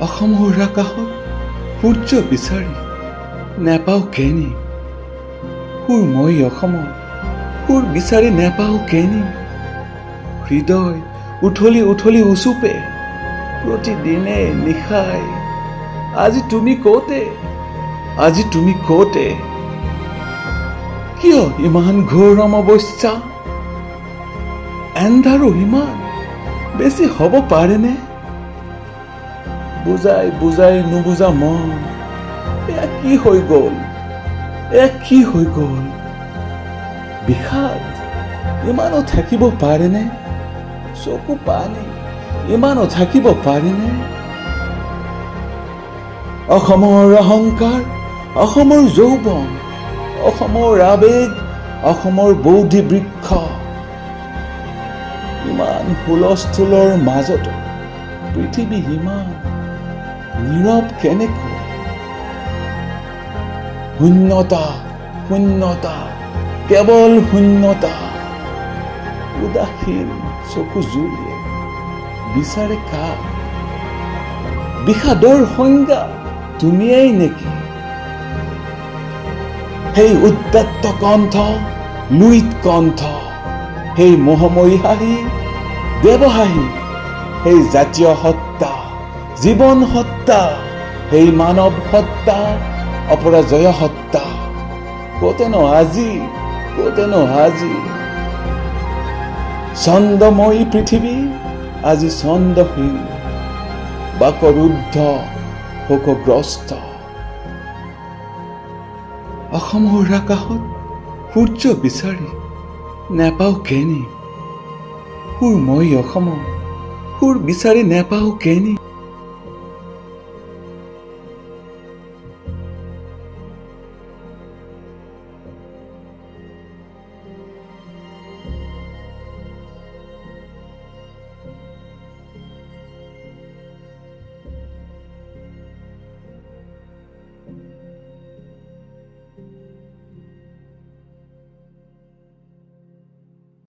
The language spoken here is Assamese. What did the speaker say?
অসমৰ আকাশত সূৰ্য বিচাৰি নেপাওঁ কেনি সুৰ মই অসমৰ সুৰ বিচাৰি নেপাওঁ কেনি হৃদয় উঠলি উঠলি উচুপে প্ৰতিদিনে নিশাই আজি তুমি কতে কিয় ইমান ঘোৰ অমাৱস্যা এন্ধাৰো ইমান বেছি হ'ব পাৰেনে বুজাই বুজাই নুবুজা মন এয়া কি হৈ গ'ল বিষাদ ইমানো থাকিব পাৰেনে চকু পানী ইমানো থাকিব পাৰেনে অসমৰ অহংকাৰ অসমৰ যৌৱন অসমৰ আবেগ অসমৰ বৌদ্ধি বৃক্ষ ইমান হুলস্থুলৰ মাজতো পৃথিৱী ইমান নীৰৱ কেনেকৈ শূন্যতা কেৱল শূন্যতা উদাসীন চকু জুৰিয়ে বিচাৰে কাক বিষাদৰ সংজ্ঞা তুমিয়েই নেকি সেই উদ্যত্ত কণ্ঠ লুইত কণ্ঠ সেই মোহময়ী হাঁহি দেৱহাঁহি সেই জাতীয় হত্যা জীৱন হত্যা সেই মানৱ হত্যা অপৰাজয় হত্যা কতেনো আজি ছন্দময়ী পৃথিৱী আজি ছন্দহীন বাকৰুদ্ধ শোকগ্ৰস্ত অসমৰ আকাশত সূৰ্য বিচাৰি নেপাওঁ কেনি সুৰ মই অসমৰ সুৰ বিচাৰি নেপাওঁ কেনি